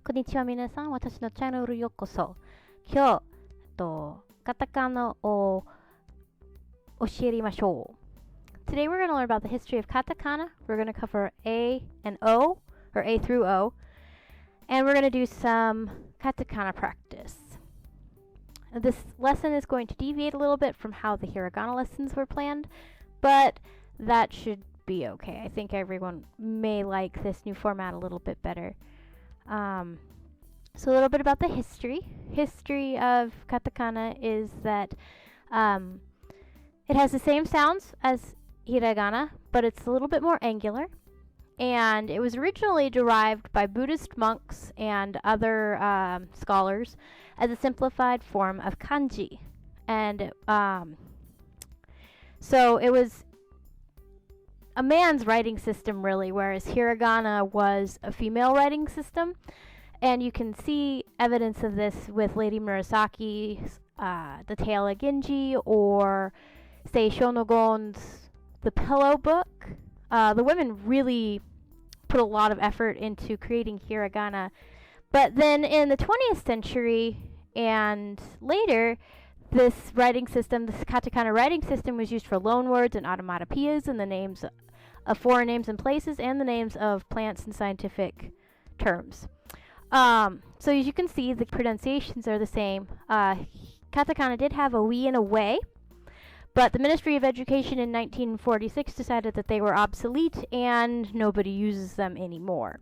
こんにちは皆さん、私のチャンネルへようこそ。今日、カタカナを教えましょう。Today we're going to learn about the history of katakana. We're going to cover A and O, or A through O, and we're going to do some katakana practice. This lesson is going to deviate a little bit from how the hiragana lessons were planned, but that should be okay. I think everyone may like this new format a little bit better. So a little bit about the history. History of katakana is that it has the same sounds as hiragana, but it's a little bit more angular. And it was originally derived by Buddhist monks and other scholars as a simplified form of kanji. And so it was a man's writing system, really, whereas hiragana was a female writing system. And you can see evidence of this with Lady Murasaki's The Tale of Genji, or say Shonogon's The Pillow Book. The women really put a lot of effort into creating hiragana. But then in the 20th century and later, this writing system, this katakana writing system, was used for loanwords and automatopoeias and the names of foreign names and places and the names of plants and scientific terms. So as you can see, the pronunciations are the same. Katakana did have a we and a way, but the Ministry of Education in 1946 decided that they were obsolete and nobody uses them anymore.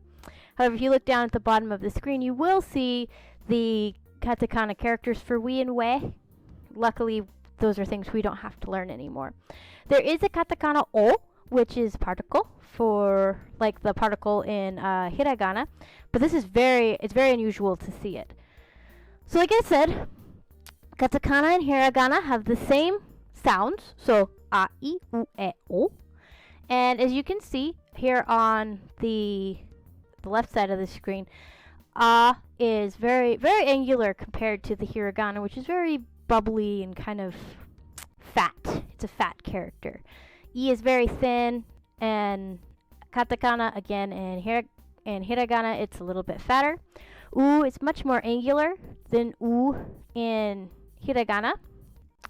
However, if you look down at the bottom of the screen, you will see the katakana characters for we and we. Luckily, those are things we don't have to learn anymore. There is a katakana O, which is particle, for like the particle in hiragana, but this is very unusual to see it. So like I said, katakana and hiragana have the same sounds, so A, I, U, E, O. And as you can see here on the left side of the screen, A is very angular compared to the hiragana, which is very bubbly and kind of fat. It's a fat character. I is very thin, and katakana, again, and hiragana, it's a little bit fatter. U is much more angular than U in hiragana.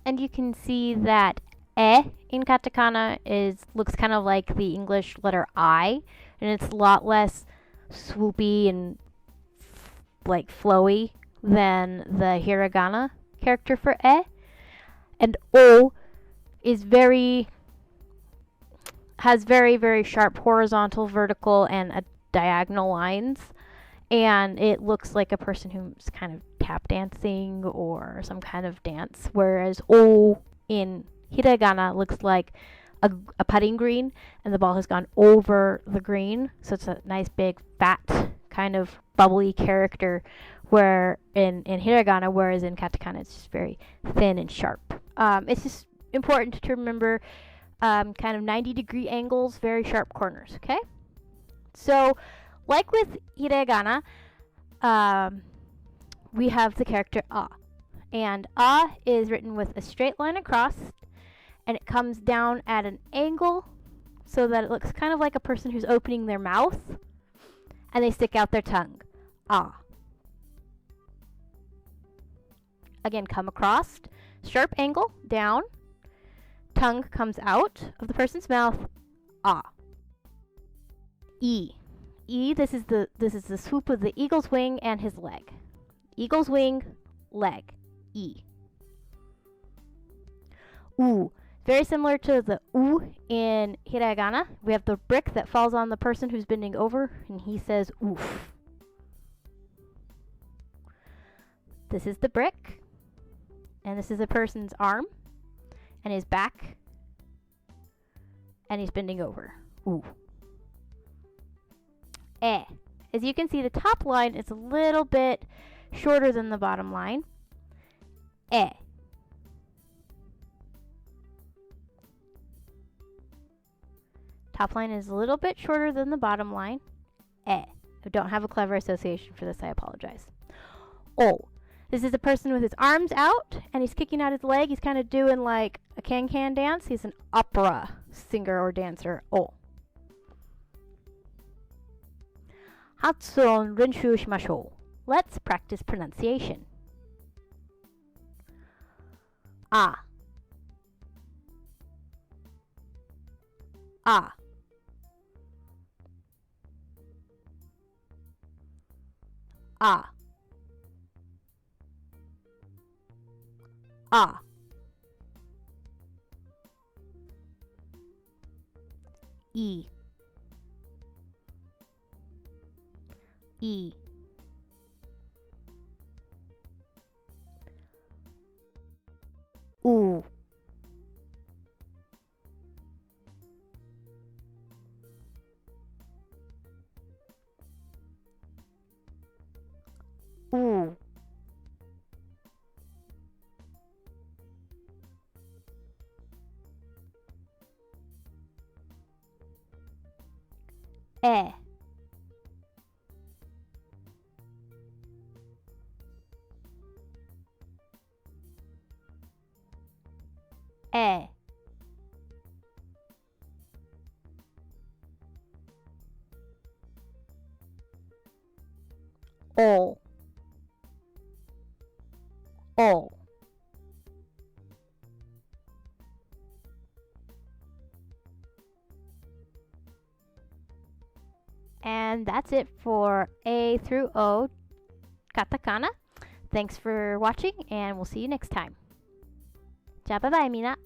And you can see that E in katakana looks kind of like the English letter I, and it's a lot less swoopy and like flowy than the hiragana character for E. And O is has very sharp horizontal, vertical, and diagonal lines, and it looks like a person who's kind of tap dancing or some kind of dance, whereas O in hiragana looks like a putting green, and the ball has gone over the green, so it's a nice big fat kind of bubbly character, where in hiragana, whereas in katakana it's just very thin and sharp. It's just important to remember kind of 90-degree angles, very sharp corners, okay? So, like with hiragana, we have the character A. And A is written with a straight line across, and it comes down at an angle so that it looks kind of like a person who's opening their mouth, and they stick out their tongue. A. Again, come across, sharp angle, down, tongue comes out of the person's mouth. A. E. E, this is the swoop of the eagle's wing and his leg. Eagle's wing, leg. E. U. Very similar to the U in hiragana. We have the brick that falls on the person who's bending over, and he says oof. This is the brick, and this is a person's arm and his back, and he's bending over. Ooh. E. As you can see, the top line is a little bit shorter than the bottom line. E. Top line is a little bit shorter than the bottom line. E. I don't have a clever association for this, I apologize. O. This is a person with his arms out, and he's kicking out his leg. He's kind of doing like a can-can dance. He's an opera singer or dancer. O. 発音練習しましょう。Let's practice pronunciation. A. A. A. A. E. E. U. U. E. E. O. O. And that's it for A through O katakana. Thanks for watching, and we'll see you next time. じゃあバイバイみんな。